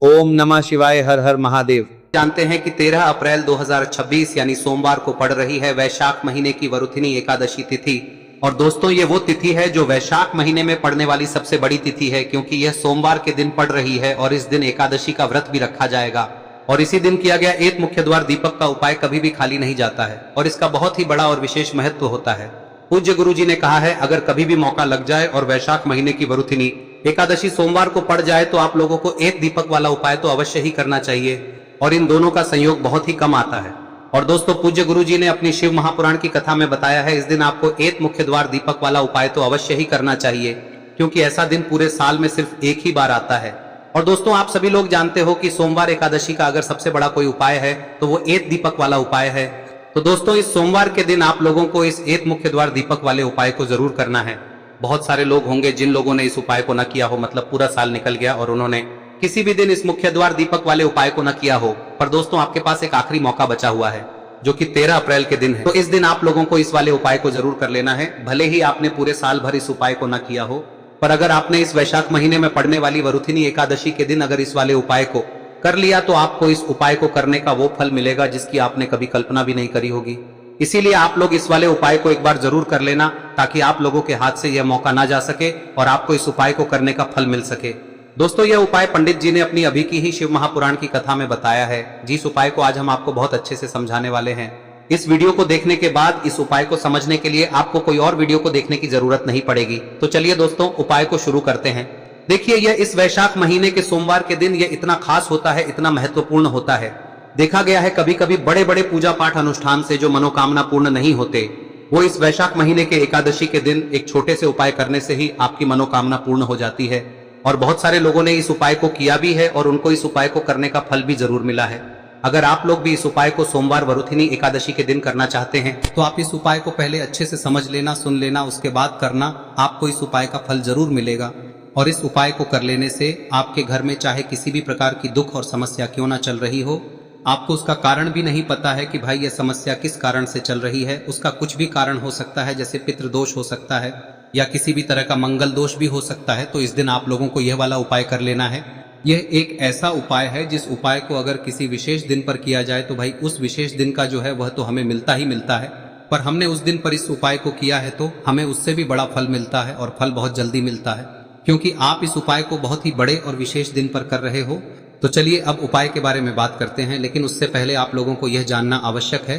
ओम नमः शिवाय। हर हर महादेव। जानते हैं कि 13 अप्रैल 2026 यानी सोमवार को पड़ रही है वैशाख महीने की वरुथिनी एकादशी तिथि। और दोस्तों ये वो तिथि है जो वैशाख महीने में पड़ने वाली सबसे बड़ी तिथि है, क्योंकि यह सोमवार के दिन पड़ रही है और इस दिन एकादशी का व्रत भी रखा जाएगा। और इसी दिन किया गया एक मुख्य द्वार दीपक का उपाय कभी भी खाली नहीं जाता है और इसका बहुत ही बड़ा और विशेष महत्व होता है। पूज्य गुरु जी ने कहा है, अगर कभी भी मौका लग जाए और वैशाख महीने की वरुथिनी एकादशी सोमवार को पड़ जाए तो आप लोगों को एक दीपक वाला उपाय तो अवश्य ही करना चाहिए। और इन दोनों का संयोग बहुत ही कम आता है। और दोस्तों पूज्य गुरु जी ने अपनी शिव महापुराण की कथा में बताया है, इस दिन आपको एक मुख्य द्वार दीपक वाला उपाय तो अवश्य ही करना चाहिए, क्योंकि ऐसा दिन पूरे साल में सिर्फ एक ही बार आता है। और दोस्तों आप सभी लोग जानते हो कि सोमवार एकादशी का अगर सबसे बड़ा कोई उपाय है तो वो एक दीपक वाला उपाय है। तो दोस्तों इस सोमवार के दिन आप लोगों को इस एक मुख्य द्वार दीपक वाले उपाय को जरूर करना है। बहुत सारे लोग होंगे जिन लोगों ने इस उपाय को न किया हो, मतलब पूरा साल निकल गया और उन्होंने किसी भी दिन इस मुख्य द्वार दीपक वाले उपाय को न किया हो। पर दोस्तों आपके पास एक आखिरी मौका बचा हुआ है जो कि 13 अप्रैल के दिन है। तो इस दिन आप लोगों को इस वाले उपाय को जरूर कर लेना है, भले ही आपने पूरे साल भर इस उपाय को न किया हो। पर अगर आपने इस वैशाख महीने में पड़ने वाली वरुथिनी एकादशी के दिन अगर इस वाले उपाय को कर लिया तो आपको इस उपाय को करने का वो फल मिलेगा जिसकी आपने कभी कल्पना भी नहीं करी होगी। इसीलिए आप लोग इस वाले उपाय को एक बार जरूर कर लेना, ताकि आप लोगों के हाथ से यह मौका ना जा सके और आपको इस उपाय को करने का फल मिल सके। दोस्तों यह उपाय पंडित जी ने अपनी अभी की ही शिव महापुराण की कथा में बताया है, जिस उपाय को आज हम आपको बहुत अच्छे से समझाने वाले हैं। इस वीडियो को देखने के बाद इस उपाय को समझने के लिए आपको कोई और वीडियो को देखने की जरूरत नहीं पड़ेगी। तो चलिए दोस्तों उपाय को शुरू करते हैं। देखिए यह इस वैशाख महीने के सोमवार के दिन यह इतना खास होता है, इतना महत्वपूर्ण होता है। देखा गया है कभी कभी बड़े बड़े पूजा पाठ अनुष्ठान से जो मनोकामना पूर्ण नहीं होते, वो इस वैशाख महीने के एकादशी के दिन एक छोटे से उपाय करने से ही आपकी मनोकामना पूर्ण हो जाती है। और बहुत सारे लोगों ने इस उपाय को किया भी है और उनको इस उपाय को करने का फल भी जरूर मिला है। अगर आप लोग भी इस उपाय को सोमवार वरुथिनी एकादशी के दिन करना चाहते हैं तो आप इस उपाय को पहले अच्छे से समझ लेना, सुन लेना, उसके बाद करना। आपको इस उपाय का फल जरूर मिलेगा। और इस उपाय को कर लेने से आपके घर में चाहे किसी भी प्रकार की दुख और समस्या क्यों ना चल रही हो, आपको उसका कारण भी नहीं पता है कि भाई यह समस्या किस कारण से चल रही है, उसका कुछ भी कारण हो सकता है, जैसे पितृदोष हो सकता है या किसी भी तरह का मंगल दोष भी हो सकता है। तो इस दिन आप लोगों को यह वाला उपाय कर लेना है। यह एक ऐसा उपाय है जिस उपाय को अगर किसी विशेष दिन पर किया जाए तो भाई उस विशेष दिन का जो है वह तो हमें मिलता ही मिलता है। पर हमने उस दिन पर इस उपाय को किया है तो हमें उससे भी बड़ा फल मिलता है और फल बहुत जल्दी मिलता है, क्योंकि आप इस उपाय को बहुत ही बड़े और विशेष दिन पर कर रहे हो। तो चलिए अब उपाय के बारे में बात करते हैं, लेकिन उससे पहले आप लोगों को यह जानना आवश्यक है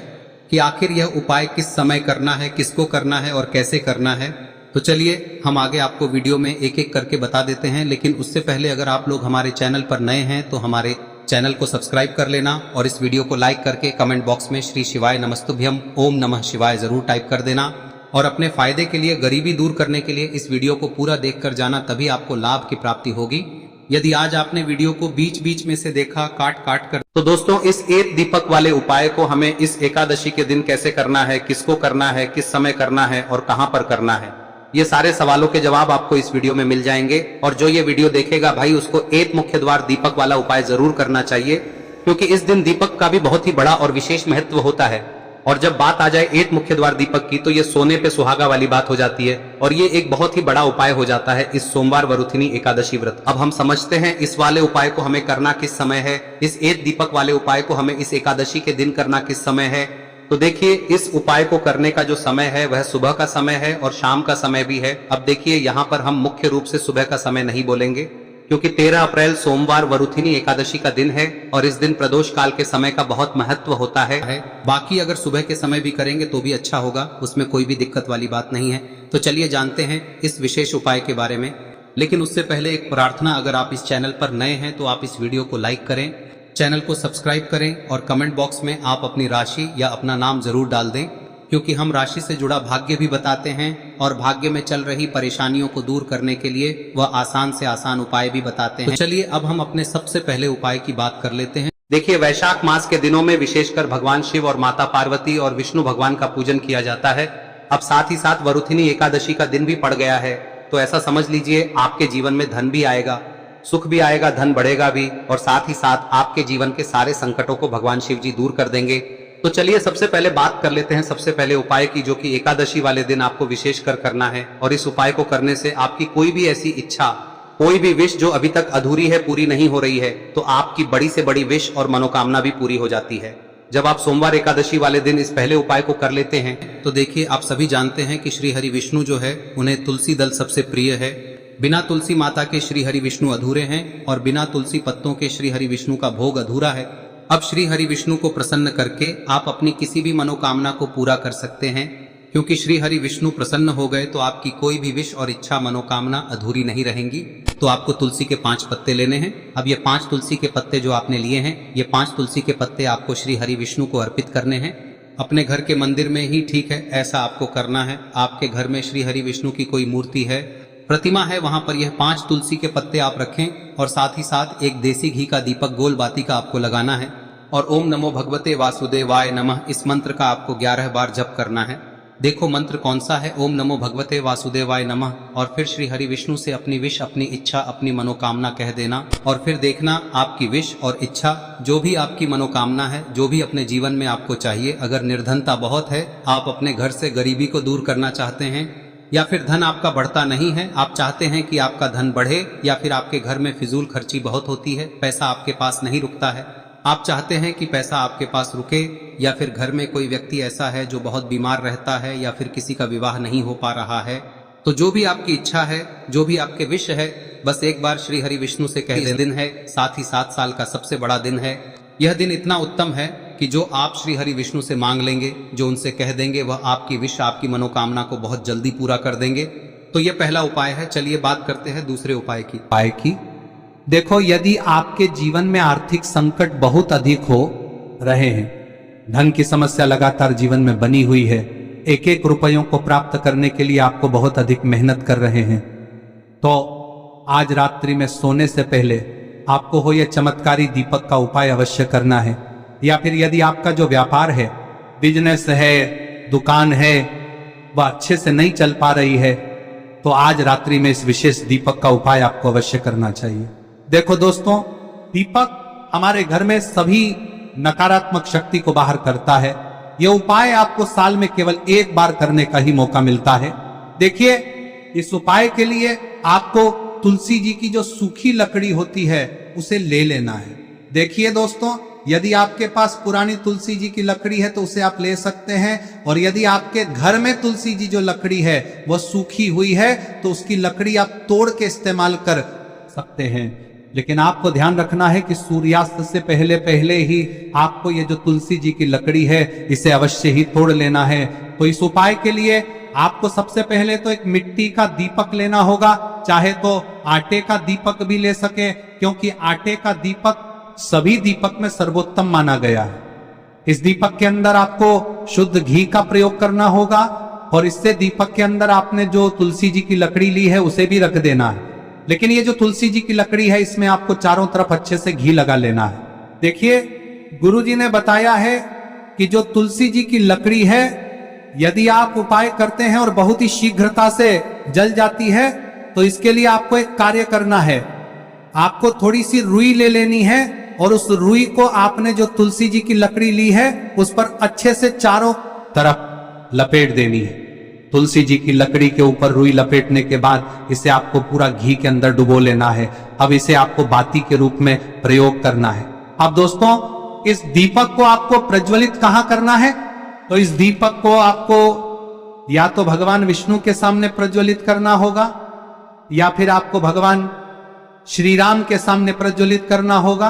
कि आखिर यह उपाय किस समय करना है, किसको करना है और कैसे करना है। तो चलिए हम आगे आपको वीडियो में एक एक करके बता देते हैं, लेकिन उससे पहले अगर आप लोग हमारे चैनल पर नए हैं तो हमारे चैनल को सब्सक्राइब कर लेना और इस वीडियो को लाइक करके कमेंट बॉक्स में श्री शिवाय नमस्तुभ्यम ओम नमः शिवाय जरूर टाइप कर देना। और अपने फायदे के लिए, गरीबी दूर करने के लिए इस वीडियो को पूरा देख कर जाना, तभी आपको लाभ की प्राप्ति होगी। यदि आज आपने वीडियो को बीच बीच में से देखा काट काट कर, तो दोस्तों इस एक दीपक वाले उपाय को हमें इस एकादशी के दिन कैसे करना है, किसको करना है, किस समय करना है और कहां पर करना है, ये सारे सवालों के जवाब आपको इस वीडियो में मिल जाएंगे। और जो ये वीडियो देखेगा भाई उसको एक मुख्य द्वार दीपक वाला उपाय जरूर करना चाहिए, क्योंकि इस दिन दीपक का भी बहुत ही बड़ा और विशेष महत्व होता है। और जब बात आ जाए एक मुख्य द्वार दीपक की तो ये सोने पे सुहागा वाली बात हो जाती है और ये एक बहुत ही बड़ा उपाय हो जाता है इस सोमवार वरुथिनी एकादशी व्रत। अब हम समझते हैं इस वाले उपाय को हमें करना किस समय है, इस एक दीपक वाले उपाय को हमें इस एकादशी के दिन करना किस समय है। तो देखिए इस उपाय को करने का जो समय है वह सुबह का समय है और शाम का समय भी है। अब देखिए यहाँ पर हम मुख्य रूप से सुबह का समय नहीं बोलेंगे, क्योंकि 13 अप्रैल सोमवार वरुथिनी एकादशी का दिन है और इस दिन प्रदोष काल के समय का बहुत महत्व होता है। बाकी अगर सुबह के समय भी करेंगे तो भी अच्छा होगा, उसमें कोई भी दिक्कत वाली बात नहीं है। तो चलिए जानते हैं इस विशेष उपाय के बारे में। लेकिन उससे पहले एक प्रार्थना, अगर आप इस चैनल पर नए हैं तो आप इस वीडियो को लाइक करें, चैनल को सब्सक्राइब करें और कमेंट बॉक्स में आप अपनी राशि या अपना नाम जरूर डाल दें, क्योंकि हम राशि से जुड़ा भाग्य भी बताते हैं और भाग्य में चल रही परेशानियों को दूर करने के लिए वह आसान से आसान उपाय भी बताते हैं। तो चलिए अब हम अपने सबसे पहले उपाय की बात कर लेते हैं। देखिए वैशाख मास के दिनों में विशेषकर भगवान शिव और माता पार्वती और विष्णु भगवान का पूजन किया जाता है। अब साथ ही साथ वरुथिनी एकादशी का दिन भी पड़ गया है, तो ऐसा समझ लीजिए आपके जीवन में धन भी आएगा, सुख भी आएगा, धन बढ़ेगा भी, और साथ ही साथ आपके जीवन के सारे संकटों को भगवान शिव जी दूर कर देंगे। तो चलिए सबसे पहले बात कर लेते हैं सबसे पहले उपाय की, जो कि एकादशी वाले दिन आपको विशेष कर करना है। और इस उपाय को करने से आपकी कोई भी ऐसी इच्छा कोई भी विश जो अभी तक अधूरी है, पूरी नहीं हो रही है, तो आपकी बड़ी से बड़ी विश और मनोकामना भी पूरी हो जाती है। जब आप सोमवार एकादशी वाले दिन इस पहले उपाय को कर लेते हैं तो देखिए, आप सभी जानते हैं कि श्री हरि विष्णु जो है उन्हें तुलसी दल सबसे प्रिय है। बिना तुलसी माता के श्री हरि विष्णु अधूरे हैं और बिना तुलसी पत्तों के श्री हरि विष्णु का भोग अधूरा है। अब श्री हरि विष्णु को प्रसन्न करके आप अपनी किसी भी मनोकामना को पूरा कर सकते हैं, क्योंकि श्री हरि विष्णु प्रसन्न हो गए तो आपकी कोई भी विश और इच्छा मनोकामना अधूरी नहीं रहेंगी। तो आपको तुलसी के 5 पत्ते लेने हैं। अब ये 5 तुलसी के पत्ते जो आपने लिए हैं, ये 5 तुलसी के पत्ते आपको श्री हरि विष्णु को अर्पित करने हैं। अपने घर के मंदिर में ही ठीक है, ऐसा आपको करना है। आपके घर में श्री हरि विष्णु की कोई मूर्ति है, प्रतिमा है, वहां पर यह 5 तुलसी के पत्ते आप रखें और साथ ही साथ एक देसी घी का दीपक गोल बाती का आपको लगाना है और ओम नमो भगवते वासुदेवाय नमः इस मंत्र का आपको 11 बार जप करना है। देखो मंत्र कौन सा है, ओम नमो भगवते वासुदेवाय नमः, और फिर श्री हरि विष्णु से अपनी विश, अपनी इच्छा, अपनी मनोकामना कह देना और फिर देखना आपकी विश और इच्छा, जो भी आपकी मनोकामना है, जो भी अपने जीवन में आपको चाहिए। अगर निर्धनता बहुत है, आप अपने घर से गरीबी को दूर करना चाहते हैं, या फिर धन आपका बढ़ता नहीं है, आप चाहते हैं कि आपका धन बढ़े, या फिर आपके घर में फिजूल खर्ची बहुत होती है, पैसा आपके पास नहीं रुकता है, आप चाहते हैं कि पैसा आपके पास रुके, या फिर घर में कोई व्यक्ति ऐसा है जो बहुत बीमार रहता है, या फिर किसी का विवाह नहीं हो पा रहा है, तो जो भी आपकी इच्छा है, जो भी आपके विश है, बस एक बार श्री हरि विष्णु से कह दें। दिन है, साथ ही 7 साल का सबसे बड़ा दिन है। यह दिन इतना उत्तम है कि जो आप श्री हरि विष्णु से मांग लेंगे, जो उनसे कह देंगे, वह आपकी विश, आपकी मनोकामना को बहुत जल्दी पूरा कर देंगे। तो यह पहला उपाय है। चलिए बात करते हैं दूसरे उपाय की। देखो, यदि आपके जीवन में आर्थिक संकट बहुत अधिक हो रहे हैं, धन की समस्या लगातार जीवन में बनी हुई है, एक एक रुपयों को प्राप्त करने के लिए आपको बहुत अधिक मेहनत कर रहे हैं, तो आज रात्रि में सोने से पहले आपको हो यह चमत्कारी दीपक का उपाय अवश्य करना है। या फिर यदि आपका जो व्यापार है, बिजनेस है, दुकान है, वह अच्छे से नहीं चल पा रही है, तो आज रात्रि में इस विशेष दीपक का उपाय आपको अवश्य करना चाहिए। देखो दोस्तों, दीपक हमारे घर में सभी नकारात्मक शक्ति को बाहर करता है। यह उपाय आपको साल में केवल 1 बार करने का ही मौका मिलता है। देखिए, इस उपाय के लिए आपको तुलसी जी की जो सूखी लकड़ी होती है उसे ले लेना है। देखिए दोस्तों, यदि आपके पास पुरानी तुलसी जी की लकड़ी है तो उसे आप ले सकते हैं, और यदि आपके घर में तुलसी जी जो लकड़ी है वह सूखी हुई है तो उसकी लकड़ी आप तोड़ के इस्तेमाल कर सकते हैं। लेकिन आपको ध्यान रखना है कि सूर्यास्त से पहले पहले ही आपको ये जो तुलसी जी की लकड़ी है इसे अवश्य ही तोड़ लेना है। तो इस उपाय के लिए आपको सबसे पहले तो एक मिट्टी का दीपक लेना होगा, चाहे तो आटे का दीपक भी ले सके, क्योंकि आटे का दीपक सभी दीपक में सर्वोत्तम माना गया है। इस दीपक के अंदर आपको शुद्ध घी का प्रयोग करना होगा, और इससे दीपक के अंदर आपने जो तुलसी जी की लकड़ी ली है उसे भी रख देना है। लेकिन ये जो तुलसी जी की लकड़ी है, इसमें आपको चारों तरफ अच्छे से घी लगा लेना है। देखिए, गुरुजी ने बताया है कि जो तुलसी जी की लकड़ी है, यदि आप उपाय करते हैं और बहुत ही शीघ्रता से जल जाती है, तो इसके लिए आपको एक कार्य करना है। आपको थोड़ी सी रुई ले लेनी है और उस रुई को आपने जो तुलसी जी की लकड़ी ली है उस पर अच्छे से चारों तरफ लपेट देनी है। तुलसी जी की लकड़ी के ऊपर रुई लपेटने के बाद इसे आपको पूरा घी के अंदर डुबो लेना है। अब इसे आपको बाती के रूप में प्रयोग करना है। अब दोस्तों, इस दीपक को आपको प्रज्वलित कहां करना है? तो इस दीपक को आपको या तो भगवान विष्णु के सामने प्रज्वलित करना होगा, या फिर आपको भगवान श्री राम के सामने प्रज्वलित करना होगा,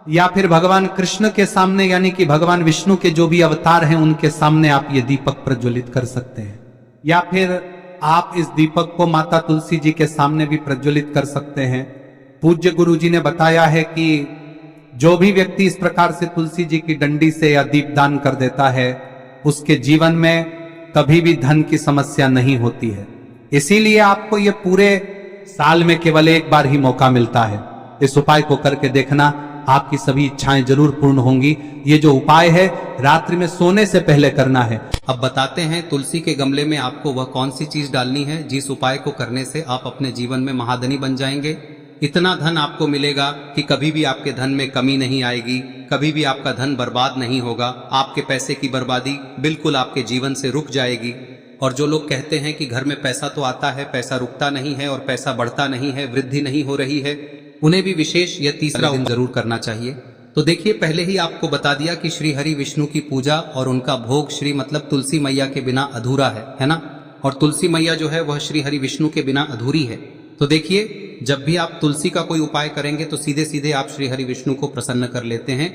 या फिर भगवान कृष्ण के सामने, यानी कि भगवान विष्णु के जो भी अवतार हैं उनके सामने आप ये दीपक प्रज्वलित कर सकते हैं। या फिर आप इस दीपक को माता तुलसी जी के सामने भी प्रज्वलित कर सकते हैं। पूज्य गुरु जी ने बताया है कि जो भी व्यक्ति इस प्रकार से तुलसी जी की डंडी से या दीपदान कर देता है, उसके जीवन में कभी भी धन की समस्या नहीं होती है। इसीलिए आपको ये पूरे साल में केवल 1 बार ही मौका मिलता है। इस उपाय को करके देखना, आपकी सभी इच्छाएं जरूर पूर्ण होंगी। ये जो उपाय है रात्रि में सोने से पहले करना है। अब बताते हैं तुलसी के गमले में आपको वह कौन सी चीज डालनी है जिस उपाय को करने से आप अपने जीवन में महाधनी बन जाएंगे। इतना धन आपको मिलेगा कि कभी भी आपके धन में कमी नहीं आएगी, कभी भी आपका धन बर्बाद नहीं होगा, आपके पैसे की बर्बादी बिल्कुल आपके जीवन से रुक जाएगी। और जो लोग कहते हैं कि घर में पैसा तो आता है, पैसा रुकता नहीं है और पैसा बढ़ता नहीं है, वृद्धि नहीं हो रही है, उन्हें भी विशेष यह तीसरा दिन जरूर करना चाहिए। तो देखिए, पहले ही आपको बता दिया कि श्री हरि विष्णु की पूजा और उनका भोग श्री मतलब तुलसी मैया के बिना अधूरा है ना। और तुलसी मैया जो है वह श्री हरि विष्णु के बिना अधूरी है। तो देखिए, जब भी आप तुलसी का कोई उपाय करेंगे तो सीधे सीधे आप श्री हरि विष्णु को प्रसन्न कर लेते हैं।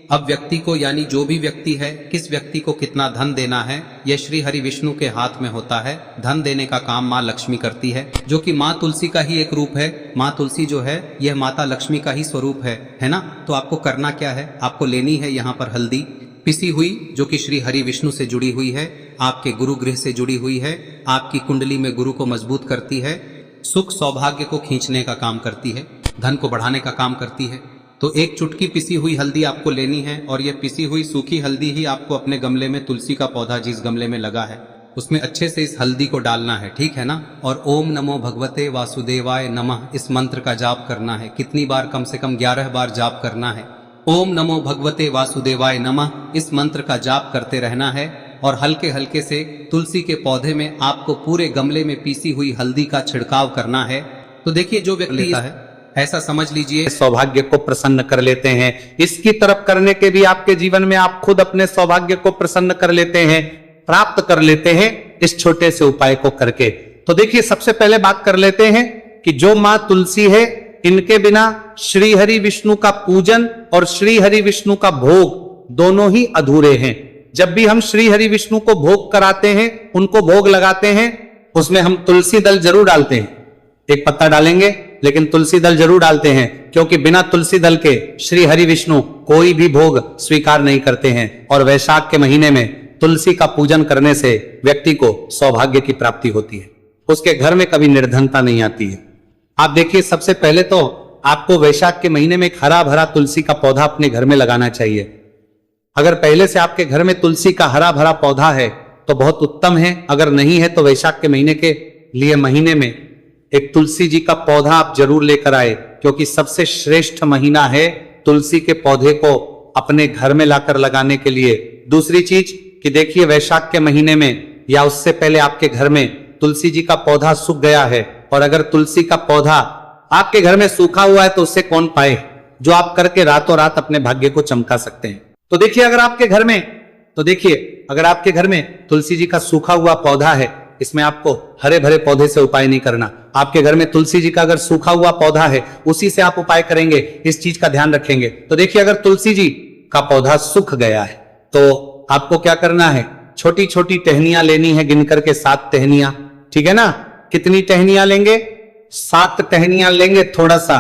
अब व्यक्ति को, यानी जो भी व्यक्ति है, किस व्यक्ति को कितना धन देना है, यह श्री हरि विष्णु के हाथ में होता है। धन देने का काम माँ लक्ष्मी करती है, जो कि माँ तुलसी का ही एक रूप है। माँ तुलसी जो है यह माता लक्ष्मी का ही स्वरूप है ना। तो आपको करना क्या है, आपको लेनी है यहाँ पर हल्दी पिसी हुई, जो कि श्री हरि विष्णु से जुड़ी हुई है, आपके गुरु गृह से जुड़ी हुई है, आपकी कुंडली में गुरु को मजबूत करती है, सुख सौभाग्य को खींचने का काम करती है, धन को बढ़ाने का काम करती है। तो एक चुटकी पिसी हुई हल्दी आपको लेनी है और यह पिसी हुई सूखी हल्दी ही आपको अपने गमले में, तुलसी का पौधा जिस गमले में लगा है उसमें अच्छे से इस हल्दी को डालना है, ठीक है ना। और ओम नमो भगवते वासुदेवाय नमः इस मंत्र का जाप करना है। कितनी बार? कम से कम 11 बार जाप करना है। ओम नमो भगवते वासुदेवाय नमः इस मंत्र का जाप करते रहना है और हल्के हल्के से तुलसी के पौधे में आपको पूरे गमले में पीसी हुई हल्दी का छिड़काव करना है। तो देखिए, जो व्यक्ति लेता है, ऐसा समझ लीजिए सौभाग्य को प्रसन्न कर लेते हैं। इसकी तरफ करने के भी आपके जीवन में आप खुद अपने सौभाग्य को प्रसन्न कर लेते हैं, प्राप्त कर लेते हैं इस छोटे से उपाय को करके। तो देखिए, सबसे पहले बात कर लेते हैं कि जो मां तुलसी है, इनके बिना श्री हरि विष्णु का पूजन और श्री हरि विष्णु का भोग दोनों ही अधूरे हैं। जब भी हम श्री हरि विष्णु को भोग कराते हैं, उनको भोग लगाते हैं, उसमें हम तुलसी दल जरूर डालते हैं। एक पत्ता डालेंगे, लेकिन तुलसी दल जरूर डालते हैं, क्योंकि बिना तुलसी दल के श्री हरि विष्णु कोई भी भोग स्वीकार नहीं करते हैं। और वैशाख के महीने में तुलसी का पूजन करने से व्यक्ति को सौभाग्य की प्राप्ति होती है, उसके घर में कभी निर्धनता नहीं आती है। आप देखिए, सबसे पहले तो आपको वैशाख के महीने में एक हरा भरा तुलसी का पौधा अपने घर में लगाना चाहिए। अगर पहले से आपके घर में तुलसी का हरा भरा पौधा है तो बहुत उत्तम है। अगर नहीं है तो वैशाख के महीने में एक तुलसी जी का पौधा आप जरूर लेकर आए, क्योंकि सबसे श्रेष्ठ महीना है तुलसी के पौधे को अपने घर में लाकर लगाने के लिए। दूसरी चीज कि देखिए, वैशाख के महीने में या उससे पहले आपके घर में तुलसी जी का पौधा सूख गया है, और अगर तुलसी का पौधा आपके घर में सूखा हुआ है तो उससे कौन पाए, जो आप करके रातों रात अपने भाग्य को चमका सकते हैं। तो देखिए, अगर आपके घर में तुलसी जी का सूखा हुआ पौधा है, इसमें आपको हरे भरे पौधे से उपाय नहीं करना। आपके घर में तुलसी जी का अगर सूखा हुआ पौधा है, उसी से आप उपाय करेंगे, इस चीज का ध्यान रखेंगे। तो देखिए, अगर तुलसी जी का पौधा सूख गया है तो आपको क्या करना है, छोटी छोटी टहनियां लेनी है, गिनकर के 7 टहनियां, ठीक है ना। कितनी टहनियां लेंगे? 7 टहनियां लेंगे। थोड़ा सा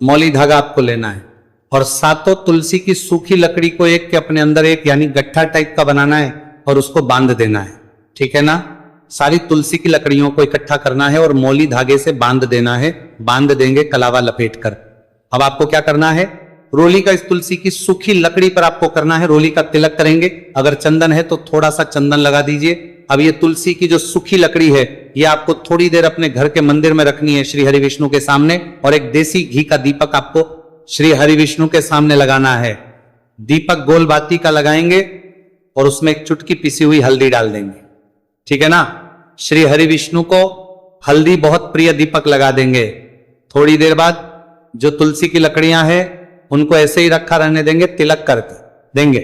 मौली धागा आपको लेना है और 7 तुलसी की सूखी लकड़ी को एक के अपने अंदर एक, यानी गट्ठा टाइप का बनाना है और उसको बांध देना है, ठीक है ना। सारी तुलसी की लकड़ियों को इकट्ठा करना है और मौली धागे से बांध देना है। बांध देंगे कलावा लपेट कर। अब आपको क्या करना है, रोली का इस तुलसी की सूखी लकड़ी पर आपको करना है, रोली का तिलक करेंगे। अगर चंदन है तो थोड़ा सा चंदन लगा दीजिए। अब ये तुलसी की जो सूखी लकड़ी है, ये आपको थोड़ी देर अपने घर के मंदिर में रखनी है श्री हरि विष्णु के सामने, और एक देसी घी का दीपक आपको श्री हरि विष्णु के सामने लगाना है। दीपक गोल बाती का लगाएंगे और उसमें एक चुटकी पिसी हुई हल्दी डाल देंगे, ठीक है ना। श्री हरि विष्णु को हल्दी बहुत प्रिय दीपक लगा देंगे। थोड़ी देर बाद जो तुलसी की लकड़ियां हैं उनको ऐसे ही रखा रहने देंगे, तिलक करके देंगे।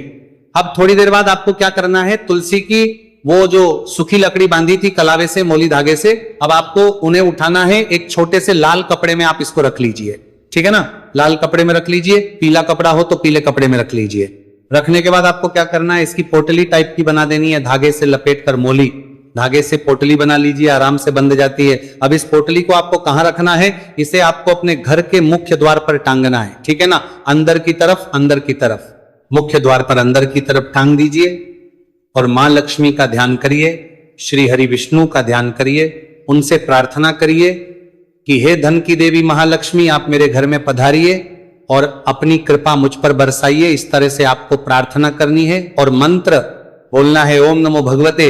अब थोड़ी देर बाद आपको क्या करना है, तुलसी की वो जो सूखी लकड़ी बांधी थी कलावे से, मौली धागे से, अब आपको उन्हें उठाना है। एक छोटे से लाल कपड़े में आप इसको रख लीजिए, ठीक है ना। लाल कपड़े में रख लीजिए, पीला कपड़ा हो तो पीले कपड़े में रख लीजिए। रखने के बाद आपको क्या करना है, इसकी पोटली टाइप की बना देनी है, धागे से लपेट कर मौली धागे से पोटली बना लीजिए, आराम से बंध जाती है। अब इस पोटली को आपको कहां रखना है, इसे आपको अपने घर के मुख्य द्वार पर टांगना है, ठीक है ना। अंदर की तरफ मुख्य द्वार पर अंदर की तरफ टांग दीजिए और मां लक्ष्मी का ध्यान करिए, श्री हरि विष्णु का ध्यान करिए, उनसे प्रार्थना करिए कि हे धन की देवी महालक्ष्मी, आप मेरे घर में पधारिए और अपनी कृपा मुझ पर बरसाइए। इस तरह से आपको प्रार्थना करनी है और मंत्र बोलना है, ओम नमो भगवते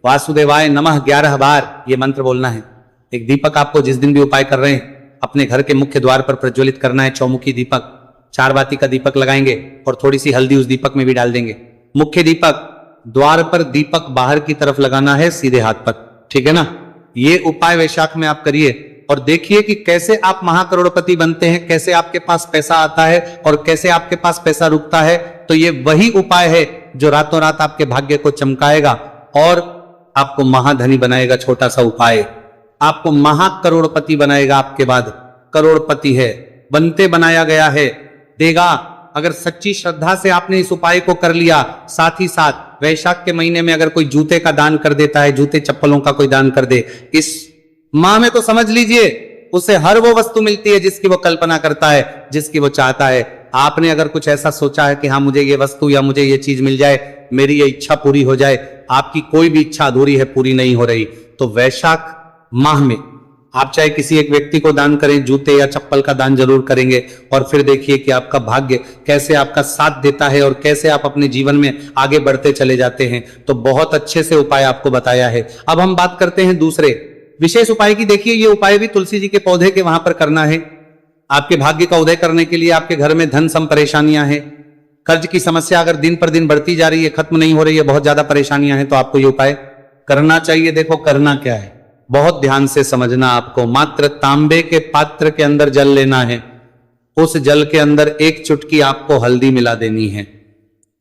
वासुदेवाय नमः 11 बार ये मंत्र बोलना है। एक दीपक आपको जिस दिन भी उपाय कर रहे हैं अपने घर के मुख्य द्वार पर प्रज्वलित करना है, चौमुखी दीपक, 4 बाती का दीपक लगाएंगे और थोड़ी सी हल्दी उस दीपक में भी डाल देंगे। मुख्य दीपक द्वार पर दीपक बाहर की तरफ लगाना है, सीधे हाथ पर, ठीक है ना। ये उपाय वैशाख में आप करिए और देखिए कि कैसे आप महाकरोड़पति बनते हैं, कैसे आपके पास पैसा आता है और कैसे आपके पास पैसा रुकता है। तो ये वही उपाय है जो रातों रात आपके भाग्य को चमकाएगा और आपको महाधनी बनाएगा। छोटा सा उपाय आपको महाकरोड़पति बनाएगा, आपके बाद करोड़पति है, बनते बनाया गया है, देगा। अगर सच्ची श्रद्धा से आपने इस उपाय को कर लिया, साथ ही साथ वैशाख के महीने में अगर कोई जूते का दान कर देता है, जूते चप्पलों का कोई दान कर दे, इस माह में तो समझ लीजिए उसे हर वो वस्तु मिलती है जिसकी वो कल्पना करता है, जिसकी वो चाहता है। आपने अगर कुछ ऐसा सोचा है कि हाँ मुझे ये वस्तु या मुझे ये चीज मिल जाए, मेरी ये इच्छा पूरी हो जाए, आपकी कोई भी इच्छा अधूरी है, पूरी नहीं हो रही, तो वैशाख माह में आप चाहे किसी एक व्यक्ति को दान करें, जूते या चप्पल का दान जरूर करेंगे और फिर देखिए कि आपका भाग्य कैसे आपका साथ देता है और कैसे आप अपने जीवन में आगे बढ़ते चले जाते हैं। तो बहुत अच्छे से उपाय आपको बताया है। अब हम बात करते हैं दूसरे विशेष उपाय की। देखिए ये उपाय भी तुलसी जी के पौधे के वहां पर करना है। आपके भाग्य का उदय करने के लिए आपके घर में धन सम परेशानियां हैं, कर्ज की समस्या अगर दिन पर दिन बढ़ती जा रही है, खत्म नहीं हो रही है, बहुत ज्यादा परेशानियां हैं, तो आपको ये उपाय करना चाहिए। देखो करना क्या है, बहुत ध्यान से समझना। आपको मात्र तांबे के पात्र के अंदर जल लेना है, उस जल के अंदर एक चुटकी आपको हल्दी मिला देनी है,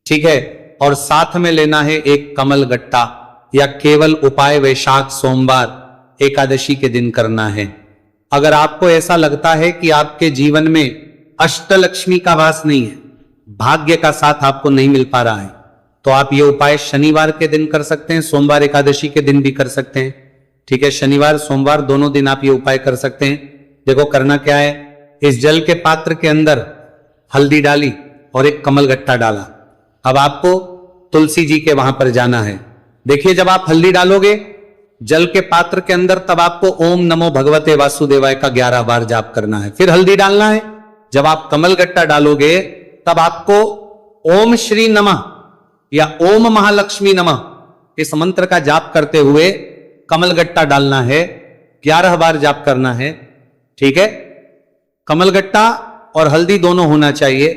ठीक है, और साथ में लेना है एक कमल गट्टा। या केवल उपाय वैशाख सोमवार एकादशी के दिन करना है। अगर आपको ऐसा लगता है कि आपके जीवन में अष्टलक्ष्मी का वास नहीं है, भाग्य का साथ आपको नहीं मिल पा रहा है, तो आप ये उपाय शनिवार के दिन कर सकते हैं, सोमवार एकादशी के दिन भी कर सकते हैं, ठीक है। शनिवार सोमवार दोनों दिन आप ये उपाय कर सकते हैं। देखो करना क्या है, इस जल के पात्र के अंदर हल्दी डाली और एक कमल गट्टा डाला। अब आपको तुलसी जी के वहां पर जाना है। देखिए जब आप हल्दी डालोगे जल के पात्र के अंदर, तब आपको ओम नमो भगवते वासुदेवाय का 11 बार जाप करना है, फिर हल्दी डालना है। जब आप कमल गट्टा डालोगे तब आपको ओम श्री नमः या ओम महालक्ष्मी नमः इस मंत्र का जाप करते हुए कमल गट्टा डालना है, 11 बार जाप करना है, ठीक है। कमल गट्टा और हल्दी दोनों होना चाहिए।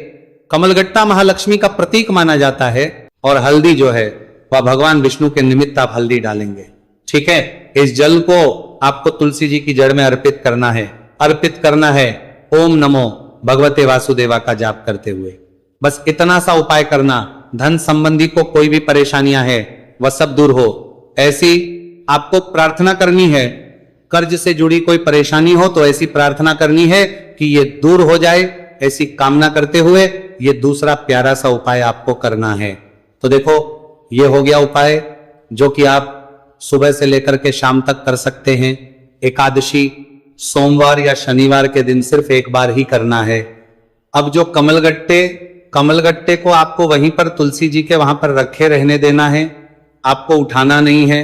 कमल गट्टा महालक्ष्मी का प्रतीक माना जाता है और हल्दी जो है वह भगवान विष्णु के निमित्त आप हल्दी डालेंगे, ठीक है। इस जल को आपको तुलसी जी की जड़ में अर्पित करना है, अर्पित करना है ओम नमो भगवते वासुदेवा का जाप करते हुए। बस इतना सा उपाय करना। धन संबंधी को कोई भी परेशानियां है वह सब दूर हो, ऐसी आपको प्रार्थना करनी है। कर्ज से जुड़ी कोई परेशानी हो तो ऐसी प्रार्थना करनी है कि ये दूर हो जाए, ऐसी कामना करते हुए ये दूसरा प्यारा सा उपाय आपको करना है। तो देखो ये हो गया उपाय जो कि आप सुबह से लेकर के शाम तक कर सकते हैं। एकादशी सोमवार या शनिवार के दिन सिर्फ एक बार ही करना है। अब जो कमलगट्टे को आपको वहीं पर तुलसी जी के वहां पर रखे रहने देना है, आपको उठाना नहीं है।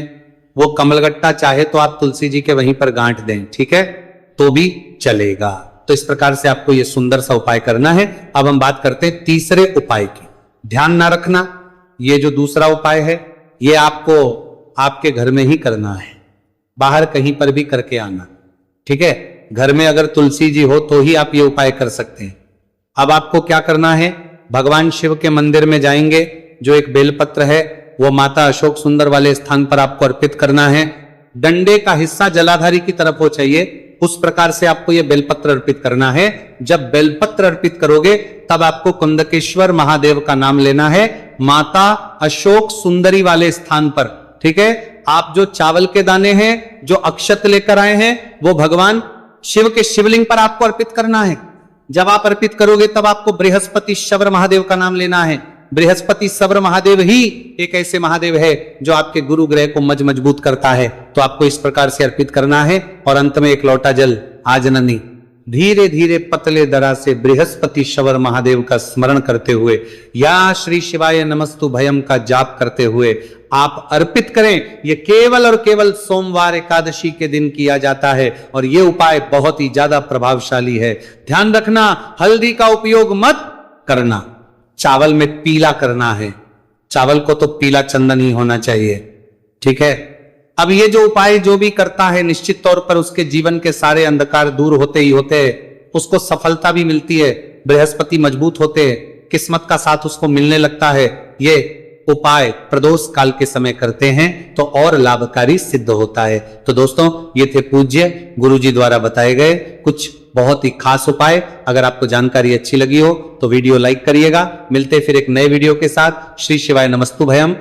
वो कमलगट्टा चाहे तो आप तुलसी जी के वहीं पर गांठ दें, ठीक है, तो भी चलेगा। तो इस प्रकार से आपको ये सुंदर सा उपाय करना है। अब हम बात करते हैं तीसरे उपाय की। ध्यान ना रखना, ये जो दूसरा उपाय है ये आपको आपके घर में ही करना है, बाहर कहीं पर भी करके आना, ठीक है। घर में अगर तुलसी जी हो तो ही आप ये उपाय कर सकते हैं। अब आपको क्या करना है, भगवान शिव के मंदिर में जाएंगे, जो एक बेलपत्र है वो माता अशोक सुंदर वाले स्थान पर आपको अर्पित करना है। डंडे का हिस्सा जलाधारी की तरफ हो चाहिए, उस प्रकार से आपको यह बेलपत्र अर्पित करना है। जब बेलपत्र अर्पित करोगे तब आपको कुंदकेश्वर महादेव का नाम लेना है, माता अशोक सुंदरी वाले स्थान पर, ठीक है। आप जो चावल के दाने हैं, जो अक्षत लेकर आए हैं, वो भगवान शिव के शिवलिंग पर आपको अर्पित करना है। जब आप अर्पित करोगे तब आपको बृहस्पति शबर महादेव का नाम लेना है। बृहस्पति शबर महादेव ही एक ऐसे महादेव है जो आपके गुरु ग्रह को मजबूत करता है। तो आपको इस प्रकार से अर्पित करना है और अंत में एक लोटा जल आजननी धीरे धीरे पतले दरा से बृहस्पति शबर महादेव का स्मरण करते हुए या श्री शिवाय नमस्तु भयम का जाप करते हुए आप अर्पित करें। यह केवल और केवल सोमवार एकादशी के दिन किया जाता है और यह उपाय बहुत ही ज्यादा प्रभावशाली है। ध्यान रखना, हल्दी का उपयोग मत करना, चावल में पीला करना है। चावल को तो पीला चंदन ही होना चाहिए, ठीक है। अब ये जो उपाय जो भी करता है, निश्चित तौर पर उसके जीवन के सारे अंधकार दूर होते ही होते हैं, उसको सफलता भी मिलती है, बृहस्पति मजबूत होते हैं, किस्मत का साथ उसको मिलने लगता है। ये उपाय प्रदोष काल के समय करते हैं तो और लाभकारी सिद्ध होता है। तो दोस्तों ये थे पूज्य गुरुजी द्वारा बताए गए कुछ बहुत ही खास उपाय। अगर आपको जानकारी अच्छी लगी हो तो वीडियो लाइक करिएगा। मिलते फिर एक नए वीडियो के साथ। श्री शिवाय नमस्तु भयम।